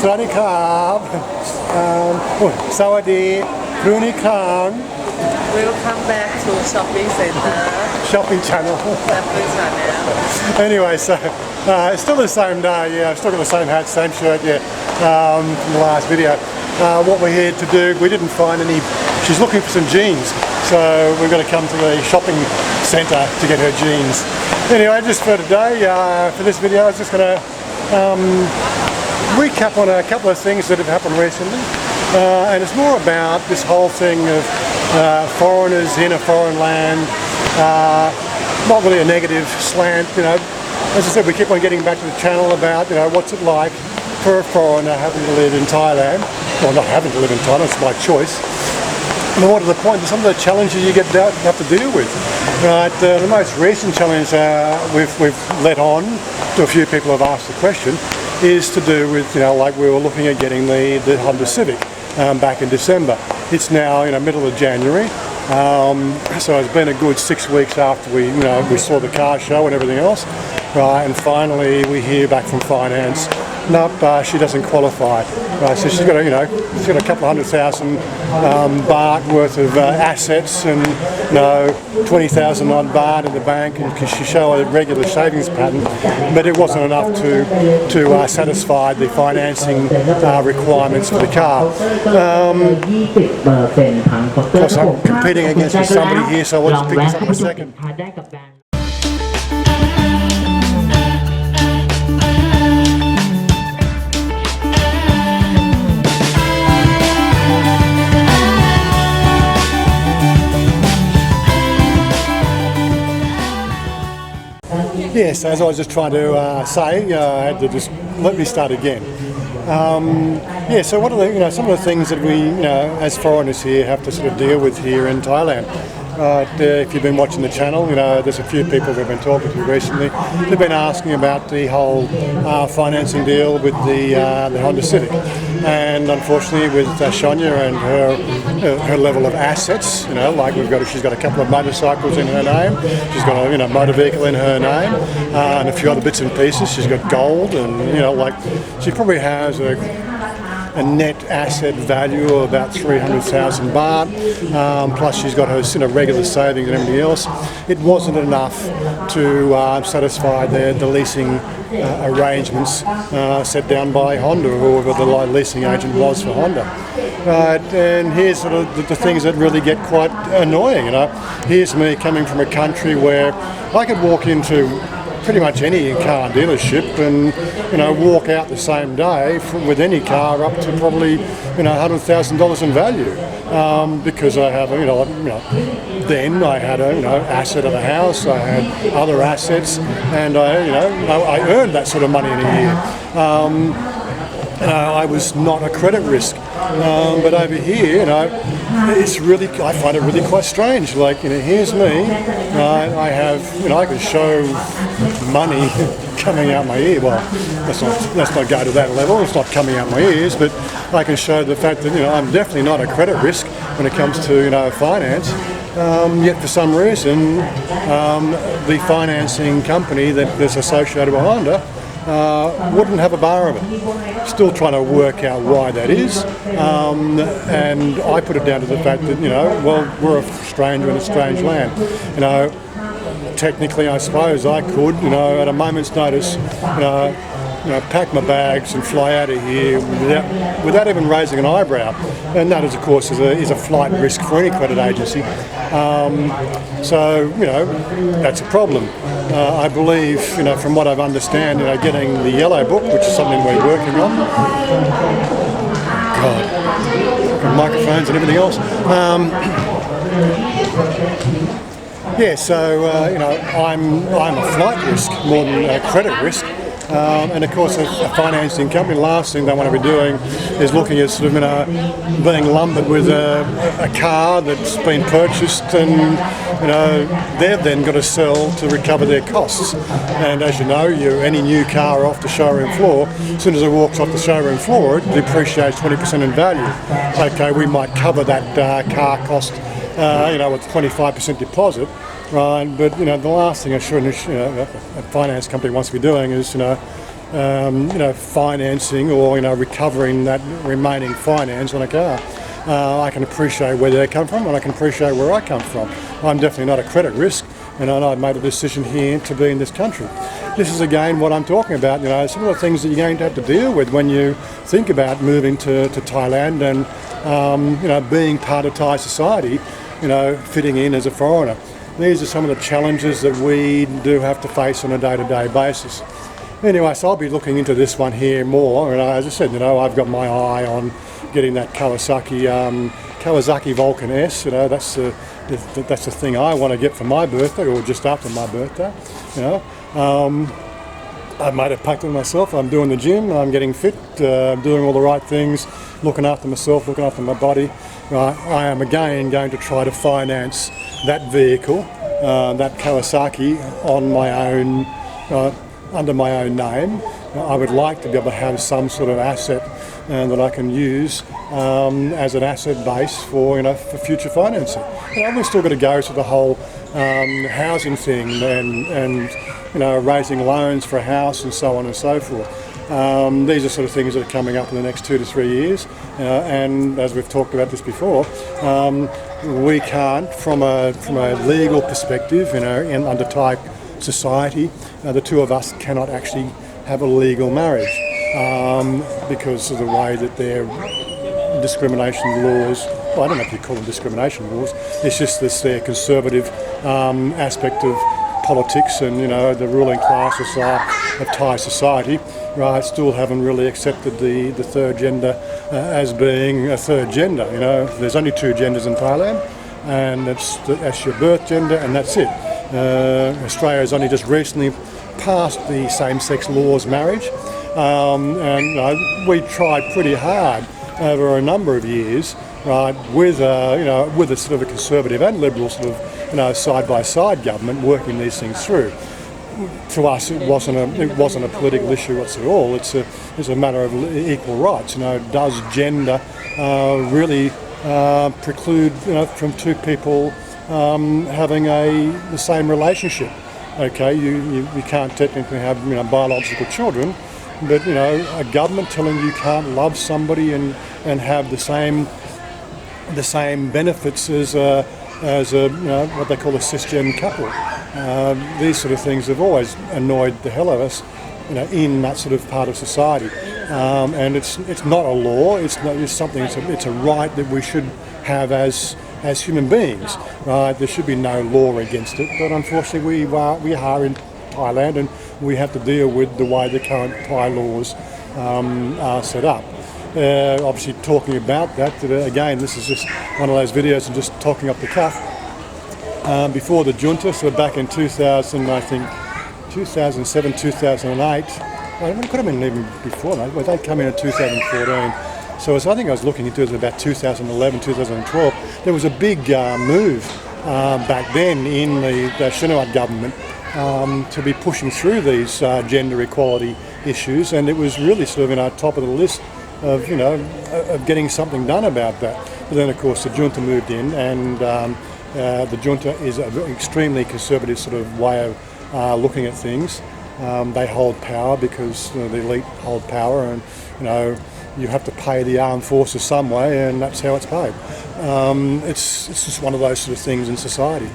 สวัสดีครับสวัสดีพรุ่งนี้ครั้ง Welcome back to shopping center. shopping channel. Shopping channel. Anyway, so it's still the same day. Yeah, I've still got the same hat, same shirt. Yeah, from the last video. What we're here to do, we didn't find any. She's looking for some jeans, so we're going to come to the shopping centre to get her jeans. Anyway, just for today, for this video, I was just going to recap on a couple of things that have happened recently, and it's more about this whole thing of foreigners in a foreign land. Not really a negative slant, you know. As I said, we keep on getting back to the channel about, you know, what's it like for a foreigner having to live in Thailand. Well, not having to live in Thailand, it's my choice. And more to the point, some of the challenges you have to deal with. Right, the most recent challenge we've let on to a few people who have asked the question is to do with, you know, like we were looking at getting the Honda Civic back in December. It's now, you know, middle of January. So it's been a good 6 weeks after we saw the car show and everything else, right? And finally we hear back from finance. Nope, she doesn't qualify. Right, so she's got a couple of 100,000 baht worth of assets and 20,000 odd baht in the bank, and she showed a regular savings pattern, but it wasn't enough to satisfy the financing requirements for the car. Of course, I'm competing against somebody here, so I'll just pick this up in a second. Yes, as I was just trying to say, I had to just let me start again. Yeah, so what are some of the things that we, as foreigners here, have to sort of deal with here in Thailand? If you've been watching the channel, there's a few people we've been talking to recently. They've been asking about the whole financing deal with the Honda Civic, and unfortunately with Chanya and her level of assets, like she's got a couple of motorcycles in her name, she's got a motor vehicle in her name, and a few other bits and pieces. She's got gold, and she probably has a net asset value of about 300,000 baht, plus she's got her regular savings and everything else. It wasn't enough to satisfy the leasing arrangements set down by Honda, or whoever the leasing agent was for Honda. And here's sort of the things that really get quite annoying. Here's me coming from a country where I could walk into pretty much any car dealership and walk out the same day with any car up to probably $100,000 in value, because I have then I had a asset of a house, I had other assets, and I earned that sort of money in a year. I was not a credit risk, but over here, it's really, I find it really quite strange. Like, here's me, I have, I can show money coming out my ear. Well, let's not go to that level. It's not coming out my ears, but I can show the fact that I'm definitely not a credit risk when it comes to finance. Yet for some reason, the financing company that is associated with Honda wouldn't have a bar of it. Still trying to work out why that is, and I put it down to the fact that we're a stranger in a strange land. Technically, I suppose I could, at a moment's notice, pack my bags and fly out of here without even raising an eyebrow. And that, of course, is a flight risk for any credit agency. So, that's a problem. I believe, from what I understand, getting the yellow book, which is something we're working on. God, microphones and everything else. Yeah, so I'm a flight risk more than a credit risk. And of course, a financing company, the last thing they want to be doing is looking at sort of being lumbered with a car that's been purchased, and they've then got to sell to recover their costs. And as you know, any new car off the showroom floor, as soon as it walks off the showroom floor, it depreciates 20% in value. Okay, we might cover that car cost, with 25% deposit. Right, but the last thing a finance company wants to be doing is financing or recovering that remaining finance on a car. I can appreciate where they come from, and I can appreciate where I come from. I'm definitely not a credit risk, and I've made a decision here to be in this country. This is again what I'm talking about. Some of the things that you're going to have to deal with when you think about moving to Thailand and being part of Thai society. Fitting in as a foreigner. These are some of the challenges that we do have to face on a day-to-day basis. Anyway, so I'll be looking into this one here more, and as I said, I've got my eye on getting that Kawasaki Vulcan S. That's the thing I want to get for my birthday, or just after my birthday. I've made a pact with myself. I'm doing the gym, I'm getting fit, I'm doing all the right things, looking after myself, looking after my body. I am again going to try to finance that vehicle, that Kawasaki, on my own, under my own name. I would like to be able to have some sort of asset that I can use as an asset base for for future financing. We've still got to go to the whole housing thing and raising loans for a house and so on and so forth. These are sort of things that are coming up in the next 2 to 3 years, and as we've talked about this before, we can't, from a legal perspective, under Thai society, the two of us cannot actually have a legal marriage because of the way that their discrimination laws, well, I don't know if you call them discrimination laws, it's just their conservative aspect of politics and the ruling classes of Thai society, right, still haven't really accepted the third gender as being a third gender. There's only two genders in Thailand, and that's your birth gender, and that's it. Australia has only just recently passed the same-sex laws marriage, and we tried pretty hard over a number of years, right, with a sort of a conservative and liberal sort of side-by-side government working these things through. To us, it wasn't a political issue at all. It's a matter of equal rights. Does gender really preclude from two people having the same relationship? Okay, you can't technically have biological children, but a government telling you can't love somebody and have the same benefits as what they call a cisgen couple. These sort of things have always annoyed the hell out of us, in that sort of part of society. And it's not a law. It's something. It's a right that we should have as human beings. Right? There should be no law against it. But unfortunately, we are in Thailand, and we have to deal with the way the current Thai laws are set up. Obviously, talking about that, again, this is just one of those videos and just talking up the cuff. Before the junta, so back in 2000, I think 2007, 2008, well, it could have been even before that, but they come in 2014. So I think I was looking into it about 2011, 2012. There was a big move back then in the Shinawat government to be pushing through these gender equality issues, and it was really sort of top of the list of getting something done about that. But then, of course, the junta moved in, and the junta is an extremely conservative sort of way of looking at things. They hold power because the elite hold power, and you have to pay the armed forces some way, and that's how it's paid. It's just one of those sort of things in society.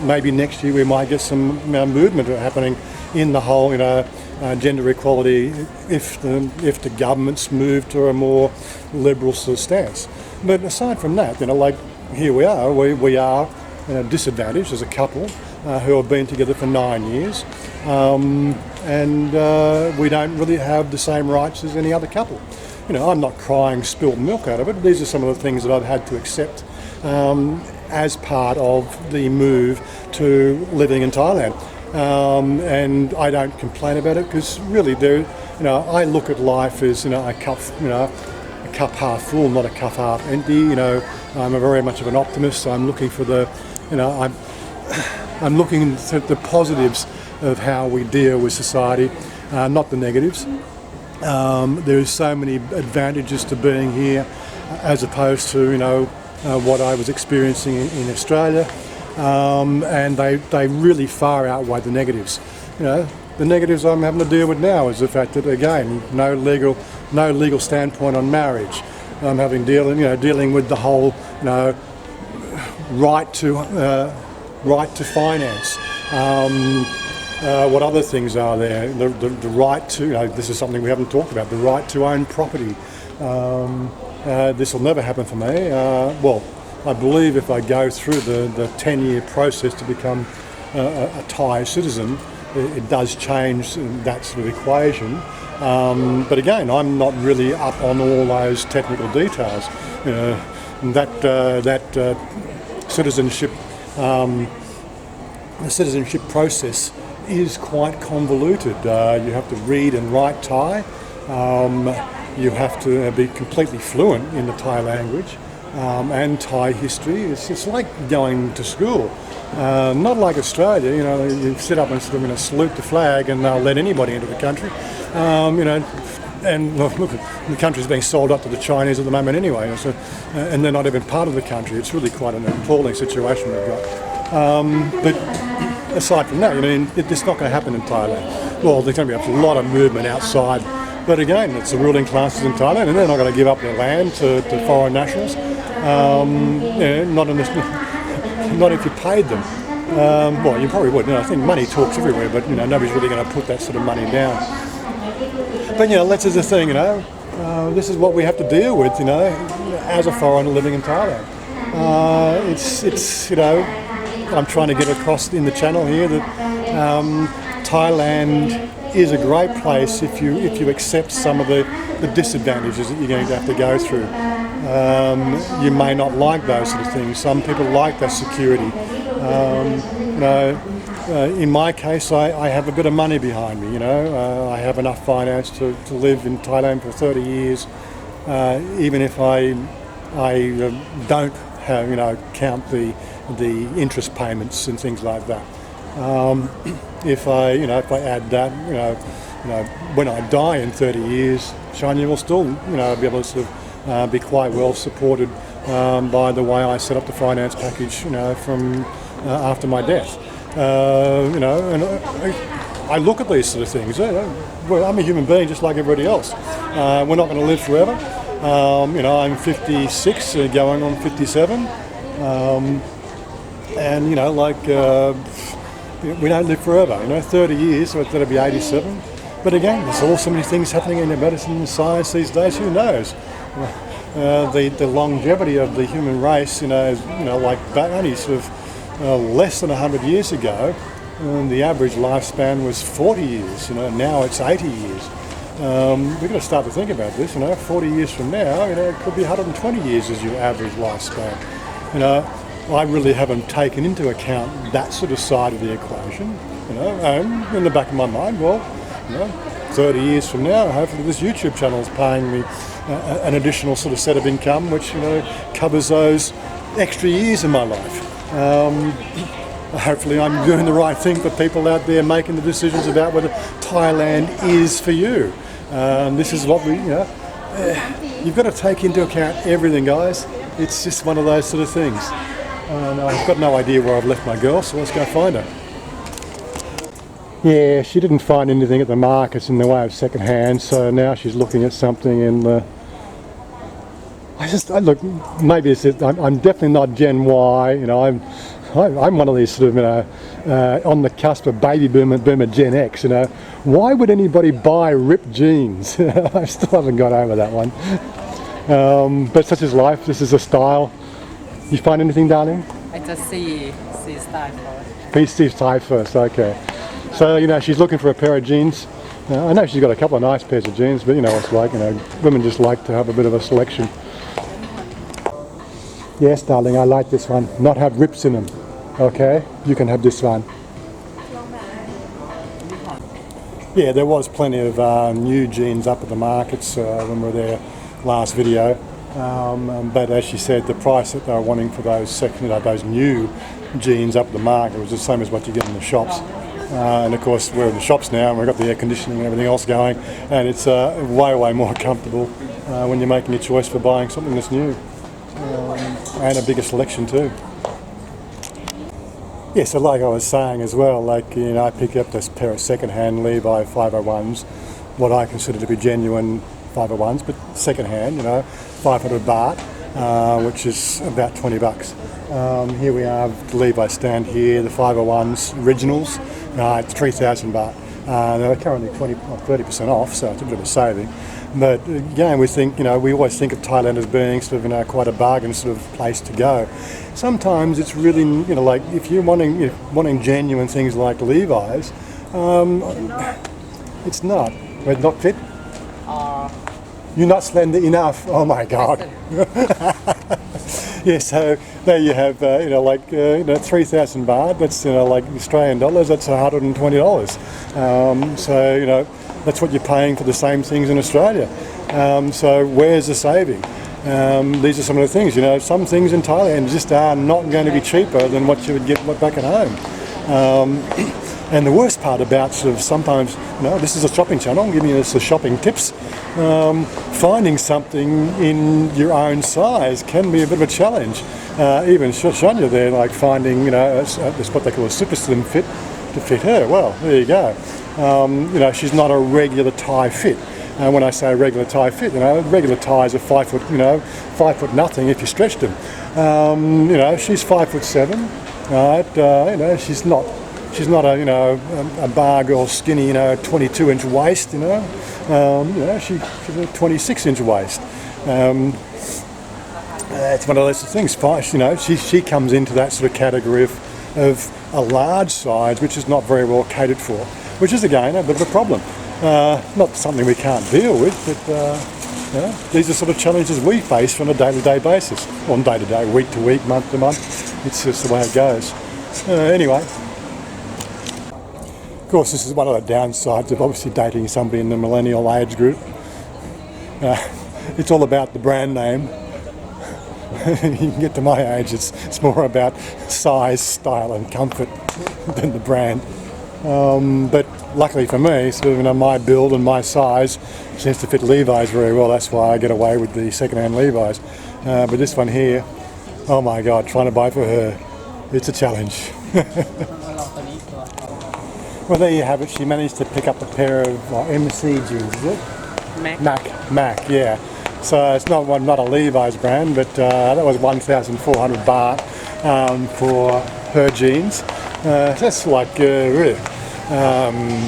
Maybe next year we might get some movement happening in the whole gender equality if the governments move to a more liberal sort of stance. But aside from that, like here we are disadvantaged as a couple who have been together for 9 years, and we don't really have the same rights as any other couple. I'm not crying spilled milk out of it. These are some of the things that I've had to accept as part of the move to living in Thailand. And I don't complain about it because really, I look at life as a cup half full, not a cup half empty. I'm very much of an optimist. I'm looking for I'm looking at the positives of how we deal with society, not the negatives. There's so many advantages to being here, as opposed to what I was experiencing in Australia. And they really far outweigh the negatives. The negatives I'm having to deal with now is the fact that, again, no legal standpoint on marriage. I'm dealing with the whole, right to finance. What other things are there? The right to, this is something we haven't talked about, the right to own property. This will never happen for me. Well, I believe if I go through the 10-year process to become a Thai citizen, it does change that sort of equation. But again, I'm not really up on all those technical details. That citizenship, the citizenship process is quite convoluted. You have to read and write Thai. You have to be completely fluent in the Thai language and Thai history. It's like going to school. Not like Australia, you sit up and sort of salute the flag and they'll let anybody into the country. And look, the country's being sold up to the Chinese at the moment anyway, so, and they're not even part of the country. It's really quite an appalling situation we've got. But aside from that, it's not going to happen in Thailand. Well, there's going to be a lot of movement outside. But again, it's the ruling classes in Thailand, and they're not going to give up their land to foreign nationals. Not if you paid them. Well, you probably would. I think money talks everywhere, but nobody's really going to put that sort of money down. But this is the thing. This is what we have to deal with. As a foreigner living in Thailand. It's I'm trying to get across in the channel here that Thailand is a great place if you accept some of the disadvantages that you're going to have to go through. You may not like those sort of things. Some people like that security. In my case, I have a bit of money behind me. I have enough finance to live in Thailand for 30 years, even if I don't have, count the interest payments and things like that. If I add that, when I die in 30 years, Chanya will still, be able to sort of be quite well supported by the way I set up the finance package, from after my death. And I look at these sort of things. Well, I'm a human being just like everybody else. We're not going to live forever. I'm 56, going on 57. And we don't live forever. 30 years, so it's going to be 87. But again, there's also many things happening in the medicine and science these days. Who knows? The longevity of the human race, only sort of less than 100 years ago, the average lifespan was 40 years. Now it's 80 years. We've got to start to think about this. 40 years from now, it could be 120 years as your average lifespan. I really haven't taken into account that sort of side of the equation. And in the back of my mind, 30 years from now, hopefully this YouTube channel is paying me an additional sort of set of income, which covers those extra years in my life. Hopefully I'm doing the right thing for people out there making the decisions about whether Thailand is for you. This is what you've got to take into account everything, guys. It's just one of those sort of things. I've got no idea where I've left my girl, so let's go find her. Yeah, she didn't find anything at the markets in the way of second hand, so now she's looking at something in the... look, maybe it's I'm definitely not Gen Y, I'm one of these sort of, on the cusp of baby boomer Gen X, Why would anybody buy ripped jeans? I still haven't got over that one. But such is life, this is a style. You find anything, darling? I just see style first. See style first, okay. So, she's looking for a pair of jeans. I know she's got a couple of nice pairs of jeans, but what it's like, women just like to have a bit of a selection. Yes, darling, I like this one. Not have rips in them. Okay, you can have this one. Yeah, there was plenty of new jeans up at the markets when we were there last video. But as she said, the price that they were wanting for those those new jeans up at the market was the same as what you get in the shops. And of course, we're in the shops now, and we've got the air conditioning and everything else going, and it's way more comfortable when you're making a choice for buying something that's new, and a bigger selection too. Yeah, so like I was saying as well, like, you know, I picked up this pair of second-hand Levi 501s, what I consider to be genuine 501s, but second-hand, you know, 500 baht, which is about 20 bucks. Here we have the Levi stand here, the 501s originals, it's 3,000 baht. They're currently 30% off, so it's a bit of a saving. But again, we think, you know, we always think of Thailand as being sort of, you know, quite a bargain sort of place to go. Sometimes it's really, you know, like if you're wanting genuine things like Levi's, it's not. It's not fit. You're not slender enough. Oh my God. Yeah, so there you have, you know, like, you know, 3,000 baht. That's, you know, like Australian dollars. That's $120. So, you know, that's what you're paying for the same things in Australia. So where's the saving? These are some of the things, you know, some things in Thailand just are not going to be cheaper than what you would get back at home. And the worst part about sort of sometimes, you know, this is a shopping channel, I'm giving you some shopping tips. Finding something in your own size can be a bit of a challenge. Even Chanya there, like finding, you know, it's what they call a super slim fit to fit her. Well, there you go. You know, she's not a regular Thai fit. And when I say regular Thai fit, you know, regular Thais are 5 foot, you know, 5 foot nothing if you stretched them. You know, she's 5'7", right? You know, she's not a, you know, a bar girl skinny, you know, 22-inch waist, you know. You know, she's a 26-inch waist. It's one of those things. You know, she comes into that sort of category of a large size, which is not very well catered for, which is again a bit of a problem. Not something we can't deal with, but you know, these are sort of challenges we face on a day-to-day basis, on day-to-day, week-to-week, month-to-month. It's just the way it goes. Anyway, of course, this is one of the downsides of obviously dating somebody in the millennial age group. It's all about the brand name. You can get to my age, it's more about size, style and comfort than the brand. But luckily for me, sort of, you know, my build and my size seems to fit Levi's very well. That's why I get away with the second-hand Levi's. But this one here, oh my God, trying to buy for her, it's a challenge. Well, there you have it. She managed to pick up a pair of MC jeans, is it? Mac, yeah. So it's not a Levi's brand, but that was 1,400 baht for her jeans. That's like really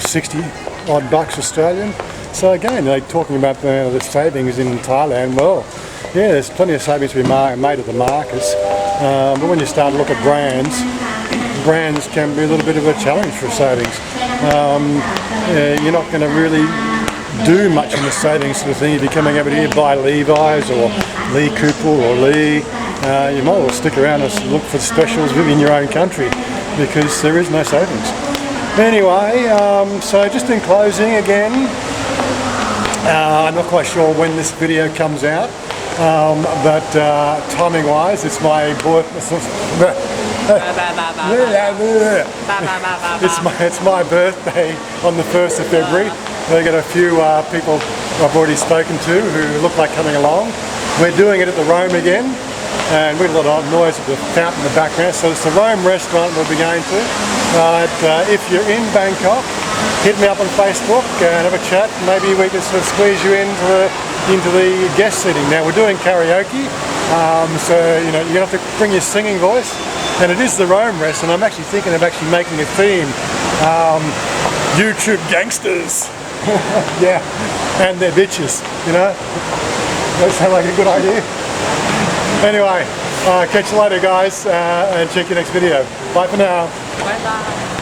60 odd bucks Australian. So again, they're talking about the savings in Thailand. Well, yeah, there's plenty of savings to be made at the markets. But when you start to look at brands can be a little bit of a challenge for savings. You're not going to really do much in the savings sort of thing if you're coming over here to buy Levi's or Lee Cooper or Lee. You might as well stick around and look for specials within your own country because there is no savings. Anyway, so just in closing again, I'm not quite sure when this video comes out, but timing wise it's my it's my birthday on the 1st of February. They got a few people I've already spoken to who look like coming along. We're doing it at the Rome again, and we had a lot of noise at the fountain in the background. So it's the Rome restaurant we'll be going to. If you're in Bangkok, hit me up on Facebook and have a chat. Maybe we can sort of squeeze you into the guest seating. Now we're doing karaoke, so you know you're gonna have to bring your singing voice. And it is the Rome rest, and I'm actually thinking of making a theme. YouTube gangsters. Yeah, and their bitches, you know. That sound like a good idea. Anyway, catch you later guys, and check your next video. Bye for now. Bye bye.